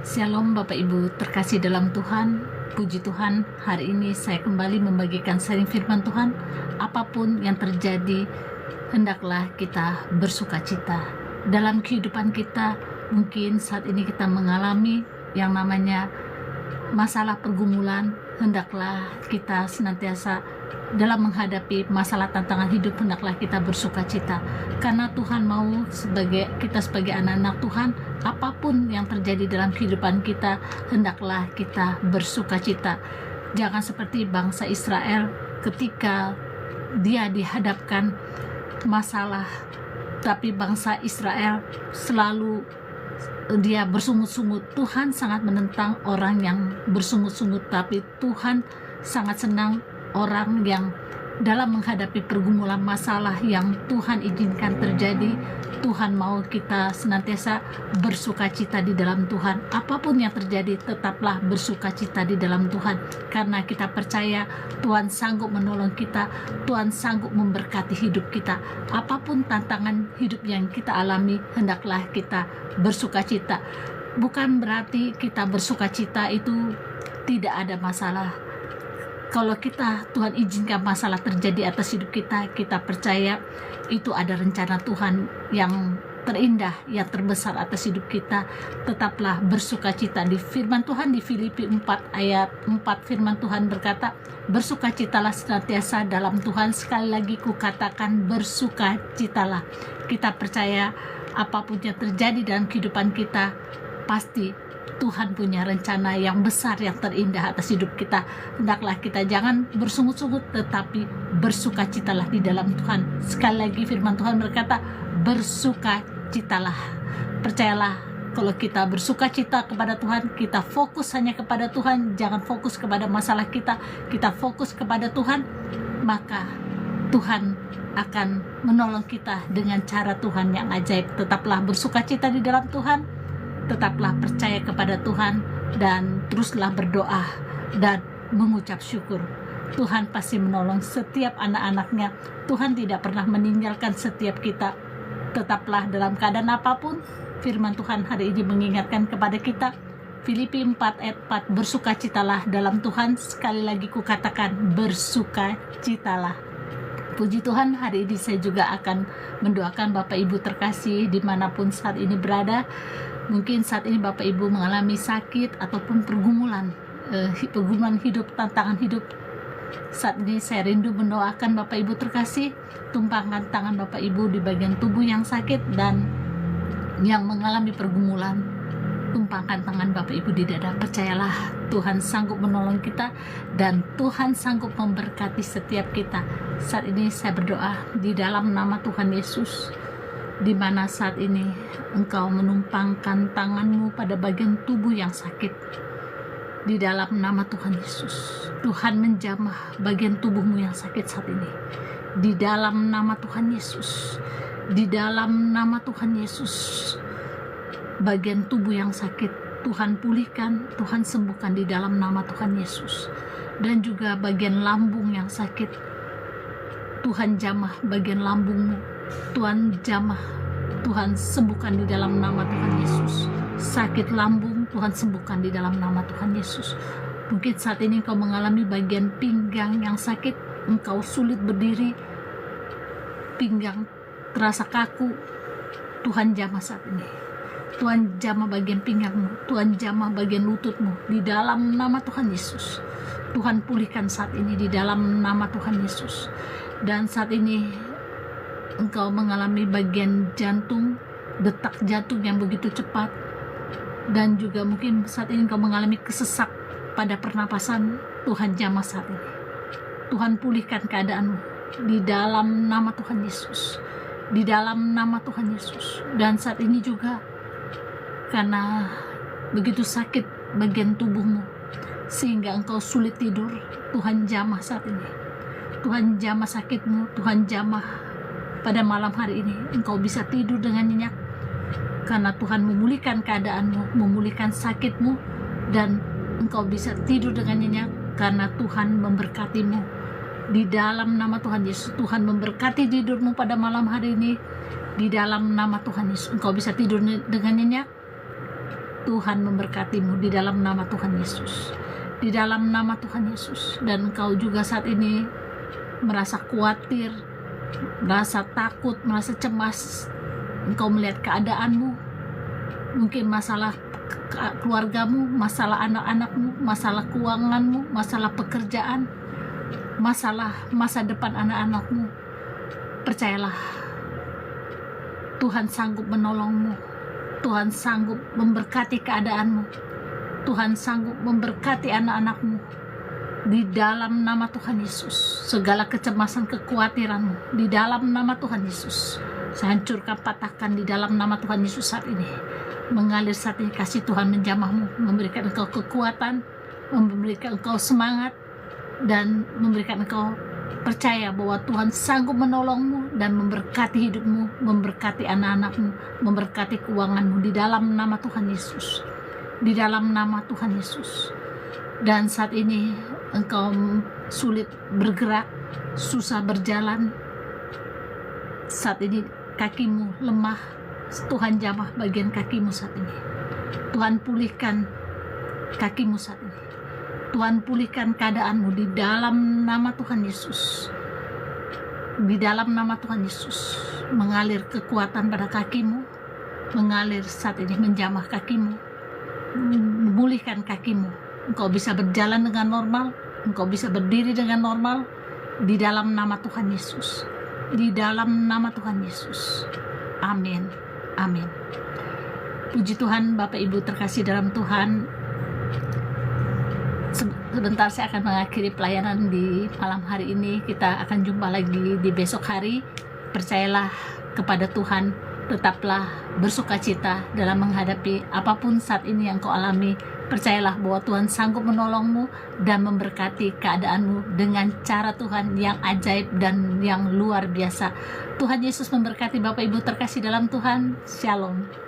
Shalom Bapak Ibu terkasih dalam Tuhan. Puji Tuhan, hari ini saya kembali membagikan sharing firman Tuhan. Apapun yang terjadi, hendaklah kita bersukacita. Dalam kehidupan kita, mungkin saat ini kita mengalami yang namanya masalah pergumulan. Hendaklah kita senantiasa dalam menghadapi masalah tantangan hidup, hendaklah kita bersukacita. Karena Tuhan mau kita sebagai anak-anak Tuhan, apapun yang terjadi dalam kehidupan kita, hendaklah kita bersukacita. Jangan seperti bangsa Israel ketika dia dihadapkan masalah, tapi bangsa Israel selalu dia bersungut-sungut. Tuhan sangat menentang orang yang bersungut-sungut, tapi Tuhan sangat senang orang yang dalam menghadapi pergumulan masalah yang Tuhan izinkan terjadi. Tuhan mau kita senantiasa bersukacita di dalam Tuhan. Apapun yang terjadi, tetaplah bersukacita di dalam Tuhan, karena kita percaya Tuhan sanggup menolong kita, Tuhan sanggup memberkati hidup kita. Apapun tantangan hidup yang kita alami, hendaklah kita bersukacita. Bukan berarti kita bersukacita itu tidak ada masalah. Kalau Tuhan izinkan masalah terjadi atas hidup kita, kita percaya itu ada rencana Tuhan yang terindah, yang terbesar atas hidup kita. Tetaplah bersukacita. Di firman Tuhan di Filipi 4 ayat 4, firman Tuhan berkata, bersukacitalah senantiasa dalam Tuhan. Sekali lagi kukatakan, bersukacitalah. Kita percaya apapun yang terjadi dalam kehidupan kita, pasti Tuhan punya rencana yang besar, yang terindah atas hidup kita. Hendaklah kita jangan bersungut-sungut, tetapi bersukacitalah di dalam Tuhan. Sekali lagi firman Tuhan berkata, bersukacitalah. Percayalah, kalau kita bersukacita kepada Tuhan, kita fokus hanya kepada Tuhan, jangan fokus kepada masalah kita fokus kepada Tuhan, maka Tuhan akan menolong kita dengan cara Tuhan yang ajaib. Tetaplah bersukacita di dalam Tuhan, tetaplah percaya kepada Tuhan, dan teruslah berdoa dan mengucap syukur. Tuhan pasti menolong setiap anak-anaknya. Tuhan tidak pernah meninggalkan setiap kita. Tetaplah dalam keadaan apapun, firman Tuhan hari ini mengingatkan kepada kita, Filipi 4 ayat 4, bersukacitalah dalam Tuhan. Sekali lagi kukatakan, bersukacitalah. Puji Tuhan, hari ini saya juga akan mendoakan Bapak Ibu terkasih dimanapun saat ini berada. Mungkin saat ini Bapak Ibu mengalami sakit ataupun pergumulan hidup, tantangan hidup. Saat ini saya rindu mendoakan Bapak Ibu terkasih. Tumpangkan tangan Bapak Ibu di bagian tubuh yang sakit dan yang mengalami pergumulan. Tumpangkan tangan Bapak Ibu di dada. Percayalah, Tuhan sanggup menolong kita dan Tuhan sanggup memberkati setiap kita. Saat ini saya berdoa di dalam nama Tuhan Yesus, di mana saat ini engkau menumpangkan tanganmu pada bagian tubuh yang sakit. Di dalam nama Tuhan Yesus, Tuhan menjamah bagian tubuhmu yang sakit saat ini. Di dalam nama Tuhan Yesus, di dalam nama Tuhan Yesus, bagian tubuh yang sakit Tuhan pulihkan, Tuhan sembuhkan di dalam nama Tuhan Yesus. Dan juga bagian lambung yang sakit, Tuhan jamah bagian lambungmu, Tuhan jamah, Tuhan sembuhkan di dalam nama Tuhan Yesus. Sakit lambung Tuhan sembuhkan di dalam nama Tuhan Yesus. Mungkin saat ini engkau mengalami bagian pinggang yang sakit, engkau sulit berdiri, pinggang terasa kaku, Tuhan jamah saat ini. Tuhan jamah bagian pinggangmu, Tuhan jamah bagian lututmu di dalam nama Tuhan Yesus. Tuhan pulihkan saat ini di dalam nama Tuhan Yesus. Dan saat ini engkau mengalami bagian jantung, detak jantung yang begitu cepat, dan juga mungkin saat ini engkau mengalami kesesak pada pernapasan, Tuhan jamah saat ini. Tuhan pulihkan keadaanmu di dalam nama Tuhan Yesus, di dalam nama Tuhan Yesus. Dan saat ini juga karena begitu sakit bagian tubuhmu sehingga engkau sulit tidur, Tuhan jamah saat ini. Tuhan jamah sakitmu, Tuhan jamah pada malam hari ini. Engkau bisa tidur dengan nyenyak karena Tuhan memulihkan keadaanmu, memulihkan sakitmu, dan engkau bisa tidur dengan nyenyak karena Tuhan memberkatimu. Di dalam nama Tuhan Yesus, Tuhan memberkati tidurmu pada malam hari ini. Di dalam nama Tuhan Yesus, engkau bisa tidur dengan nyenyak. Tuhan memberkatimu di dalam nama Tuhan Yesus. Di dalam nama Tuhan Yesus. Dan engkau juga saat ini merasa khawatir, merasa takut, merasa cemas. Engkau melihat keadaanmu, mungkin masalah keluargamu, masalah anak-anakmu, masalah keuanganmu, masalah pekerjaan, masalah masa depan anak-anakmu. Percayalah, Tuhan sanggup menolongmu. Tuhan sanggup memberkati keadaanmu. Tuhan sanggup memberkati anak-anakmu. Di dalam nama Tuhan Yesus, segala kecemasan, kekhawatiranmu, di dalam nama Tuhan Yesus, saya hancurkan, patahkan di dalam nama Tuhan Yesus saat ini. Mengalir saat ini, kasih Tuhan menjamahmu, memberikan engkau kekuatan, memberikan engkau semangat, dan memberikan engkau percaya bahwa Tuhan sanggup menolongmu dan memberkati hidupmu, memberkati anak-anakmu, memberkati keuanganmu di dalam nama Tuhan Yesus. Di dalam nama Tuhan Yesus. Dan saat ini engkau sulit bergerak, susah berjalan. Saat ini kakimu lemah. Tuhan jamah bagian kakimu saat ini. Tuhan pulihkan kakimu saat ini. Tuhan pulihkan keadaanmu di dalam nama Tuhan Yesus. Di dalam nama Tuhan Yesus. Mengalir kekuatan pada kakimu. Mengalir saat ini, menjamah kakimu. Memulihkan kakimu. Engkau bisa berjalan dengan normal. Engkau bisa berdiri dengan normal. Di dalam nama Tuhan Yesus. Di dalam nama Tuhan Yesus. Amin. Amin. Puji Tuhan, Bapak Ibu terkasih dalam Tuhan. Sebentar saya akan mengakhiri pelayanan di malam hari ini. Kita akan jumpa lagi di besok hari. Percayalah kepada Tuhan. Tetaplah bersukacita dalam menghadapi apapun saat ini yang kau alami. Percayalah bahwa Tuhan sanggup menolongmu dan memberkati keadaanmu dengan cara Tuhan yang ajaib dan yang luar biasa. Tuhan Yesus memberkati Bapak Ibu terkasih dalam Tuhan. Shalom.